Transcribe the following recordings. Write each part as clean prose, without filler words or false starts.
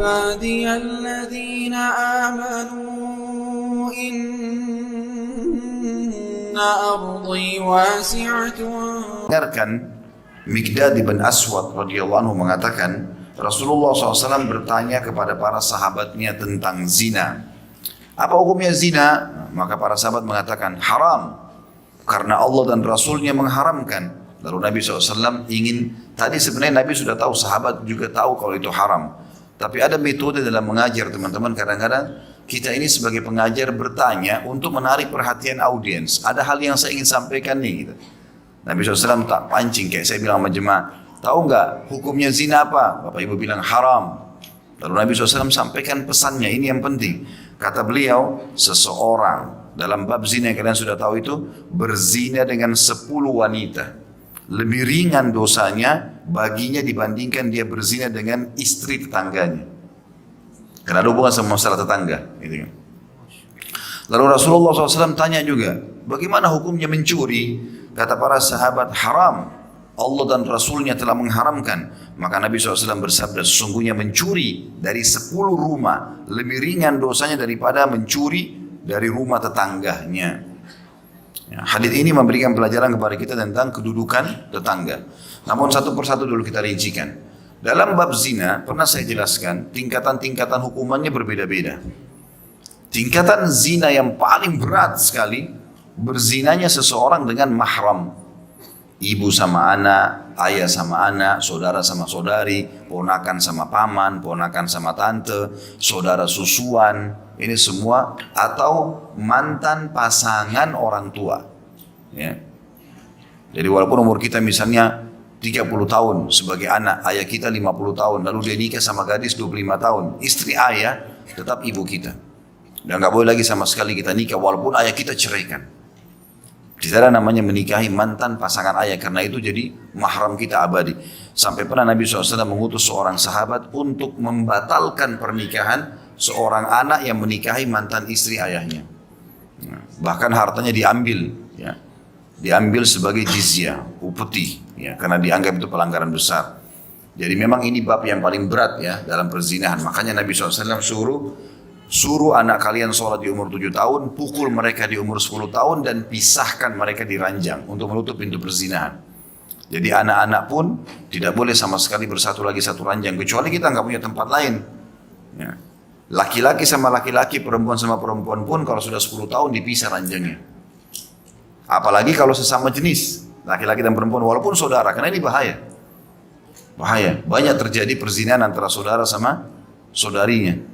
عبادي الذين آمنوا إن أرضي واسعة. Dengarkan Miqdad bin Aswad radhiyallahu anhu mengatakan Rasulullah SAW bertanya kepada para sahabatnya tentang zina. Apa hukumnya zina? Maka para sahabat mengatakan haram karena Allah dan Rasulnya mengharamkan. Lalu Nabi SAW ingin, tadi sebenarnya Nabi sudah tahu, sahabat juga tahu kalau itu haram. Tapi ada metode dalam mengajar teman-teman. Kadang-kadang kita ini sebagai pengajar bertanya untuk menarik perhatian audiens. Ada hal yang saya ingin sampaikan nih gitu. Nabi SAW tak pancing, kayak saya bilang sama jemaah, tahu nggak hukumnya zina apa? Bapak Ibu bilang haram. Lalu Nabi SAW sampaikan pesannya, ini yang penting. Kata beliau, seseorang dalam bab zina yang kalian sudah tahu itu, berzina dengan 10 wanita. Lebih ringan dosanya baginya dibandingkan dia berzina dengan istri tetangganya. Karena ada hubungan sama masalah tetangga. Gitu kan. Lalu Rasulullah SAW tanya juga, bagaimana hukumnya mencuri? Kata para sahabat, haram. Allah dan Rasulnya telah mengharamkan. Maka Nabi SAW bersabda, sesungguhnya mencuri dari 10 rumah lebih ringan dosanya daripada mencuri dari rumah tetangganya. Ya, hadits ini memberikan pelajaran kepada kita tentang kedudukan tetangga. Namun satu persatu dulu kita rincikan. Dalam bab zina, pernah saya jelaskan, tingkatan-tingkatan hukumannya berbeda-beda. Tingkatan zina yang paling berat sekali, berzinanya seseorang dengan mahram. Ibu sama anak, ayah sama anak, saudara sama saudari, ponakan sama paman, ponakan sama tante, saudara susuan, ini semua, atau mantan pasangan orang tua. Ya. Jadi walaupun umur kita misalnya 30 tahun sebagai anak, ayah kita 50 tahun, lalu dia nikah sama gadis 25 tahun, istri ayah tetap ibu kita. Dan nggak boleh lagi sama sekali kita nikah walaupun ayah kita ceraikan. Tidak ada namanya menikahi mantan pasangan ayah, karena itu jadi mahram kita abadi. Sampai pernah Nabi SAW mengutus seorang sahabat untuk membatalkan pernikahan seorang anak yang menikahi mantan istri ayahnya. Bahkan hartanya diambil, ya, diambil sebagai jizyah, upeti, ya, karena dianggap itu pelanggaran besar. Jadi memang ini bab yang paling berat ya dalam perzinahan. Makanya Nabi SAW suruh anak kalian sholat di umur 7 tahun, pukul mereka di umur 10 tahun, dan pisahkan mereka di ranjang untuk menutup pintu perzinahan. Jadi anak-anak pun tidak boleh sama sekali bersatu lagi satu ranjang, kecuali kita nggak punya tempat lain. Ya. Laki-laki sama laki-laki, perempuan sama perempuan pun kalau sudah 10 tahun dipisah ranjangnya. Apalagi kalau sesama jenis, laki-laki dan perempuan walaupun saudara, karena ini bahaya. Bahaya, banyak terjadi perzinahan antara saudara sama saudarinya.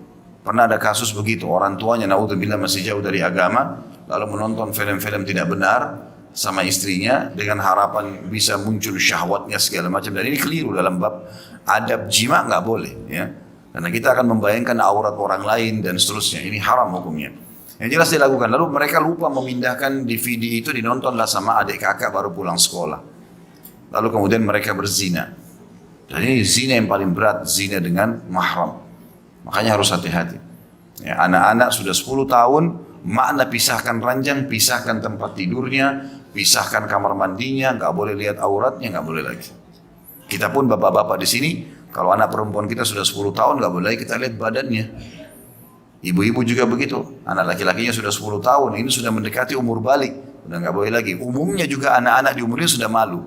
Pernah ada kasus begitu, orang tuanya naudzubillah masih jauh dari agama, lalu menonton film-film tidak benar sama istrinya dengan harapan bisa muncul syahwatnya segala macam, dan ini keliru dalam bab adab jima, nggak boleh ya. Karena kita akan membayangkan aurat orang lain dan seterusnya, ini haram hukumnya. Yang jelas dilakukan, lalu mereka lupa memindahkan DVD itu, dinontonlah sama adik kakak baru pulang sekolah. Lalu kemudian mereka berzina. Dan ini zina yang paling berat, zina dengan mahram. Makanya harus hati-hati. Ya, anak-anak sudah 10 tahun, makna pisahkan ranjang, pisahkan tempat tidurnya, pisahkan kamar mandinya, nggak boleh lihat auratnya, nggak boleh lagi. Kita pun bapak-bapak di sini, kalau anak perempuan kita sudah 10 tahun, nggak boleh lagi kita lihat badannya. Ibu-ibu juga begitu, anak laki-lakinya sudah 10 tahun, ini sudah mendekati umur balik, udah nggak boleh lagi. Umumnya juga anak-anak di umurnya sudah malu.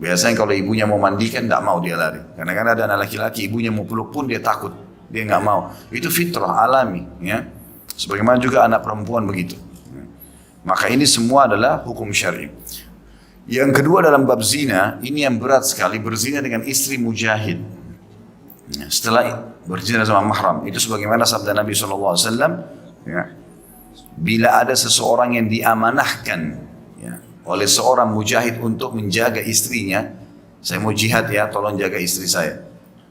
Biasanya kalau ibunya mau mandikan, nggak mau dia lari. Karena kan ada anak laki-laki, ibunya mau peluk pun dia takut. Dia nggak mau. Itu fitrah alami, ya. Sebagaimana juga anak perempuan begitu. Maka ini semua adalah hukum syar'i. Yang kedua dalam bab zina, ini yang berat sekali, berzina dengan istri mujahid. Setelah berzina sama mahram, itu sebagaimana sabda Nabi SAW, ya, bila ada seseorang yang diamanahkan ya, oleh seorang mujahid untuk menjaga istrinya, saya mau jihad ya, tolong jaga istri saya.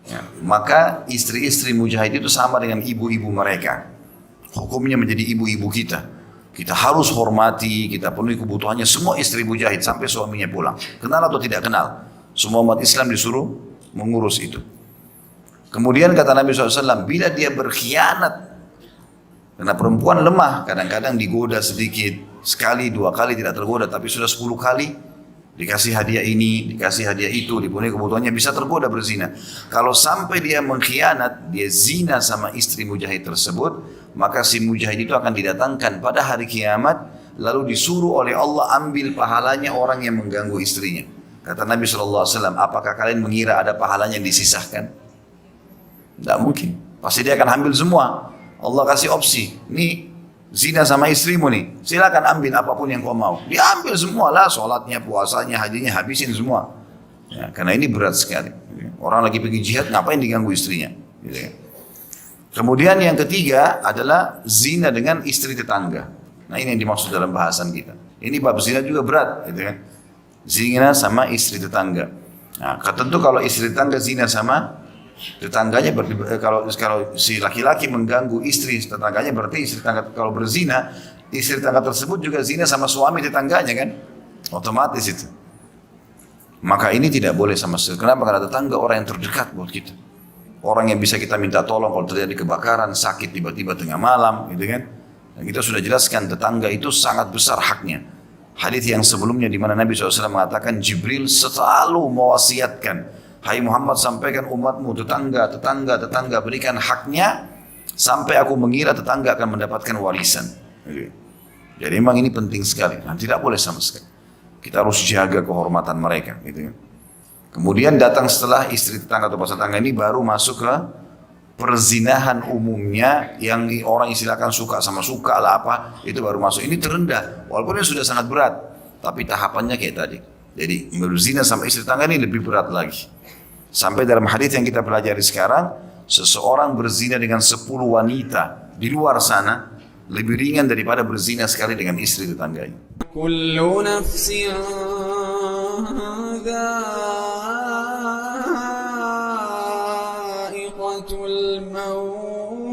Ya, maka istri-istri mujahid itu sama dengan ibu-ibu mereka. Hukumnya menjadi ibu-ibu kita. Kita harus hormati, kita penuhi kebutuhannya semua istri mujahid sampai suaminya pulang. Kenal atau tidak kenal, semua umat Islam disuruh mengurus itu. Kemudian kata Nabi SAW, bila dia berkhianat, karena perempuan lemah, kadang-kadang digoda sedikit, sekali, dua kali tidak tergoda, tapi sudah 10 kali, Dikasih hadiah ini, dikasih hadiah itu, dipenuhi kebutuhannya, bisa tergoda berzina. Kalau sampai dia mengkhianat, dia zina sama istri mujahid tersebut, maka si mujahid itu akan didatangkan pada hari kiamat, lalu disuruh oleh Allah ambil pahalanya orang yang mengganggu istrinya. Kata Nabi SAW, apakah kalian mengira ada pahalanya yang disisahkan? Tidak mungkin. Pasti dia akan ambil semua. Allah kasih opsi. Ini zina sama istrimu nih, silakan ambil apapun yang kau mau. Diambil semua lah, sholatnya, puasanya, hajinya, habisin semua. Ya, karena ini berat sekali. Orang lagi pergi jihad, ngapain diganggu istrinya? Gitu ya. Kemudian yang ketiga adalah zina dengan istri tetangga. Nah ini yang dimaksud dalam bahasan kita. Ini bab zina juga berat, gitu kan? Zina sama istri tetangga. Nah, tentu kalau istri tetangga zina sama tetangganya, kalau si laki-laki mengganggu istri tetangganya, berarti istri tetangga kalau berzina, istri tetangga tersebut juga zina sama suami tetangganya kan, otomatis itu. Maka ini tidak boleh sama sekali. Kenapa? Karena tetangga orang yang terdekat buat kita, orang yang bisa kita minta tolong kalau terjadi kebakaran, sakit tiba-tiba tengah malam, gitu kan. Dan kita sudah jelaskan tetangga itu sangat besar haknya. Hadis yang sebelumnya di mana Nabi SAW mengatakan Jibril selalu mewasiatkan, hai Muhammad, sampaikan umatmu tetangga berikan haknya sampai aku mengira tetangga akan mendapatkan warisan. Jadi memang ini penting sekali. Nah, tidak boleh sama sekali. Kita harus jaga kehormatan mereka. Gitu. Kemudian datang setelah istri tetangga atau pasangan tetangga ini baru masuk ke perzinahan umumnya yang orang istilahkan suka sama suka lah apa, itu baru masuk. Ini terendah, walaupun ini sudah sangat berat, tapi tahapannya kayak tadi. Jadi berzina sama istri tetangga ini lebih berat lagi. Sampai dalam hadis yang kita pelajari sekarang, seseorang berzina dengan 10 wanita di luar sana lebih ringan daripada berzina sekali dengan istri tetangganya. Kullu nafsin dha'iqatul maut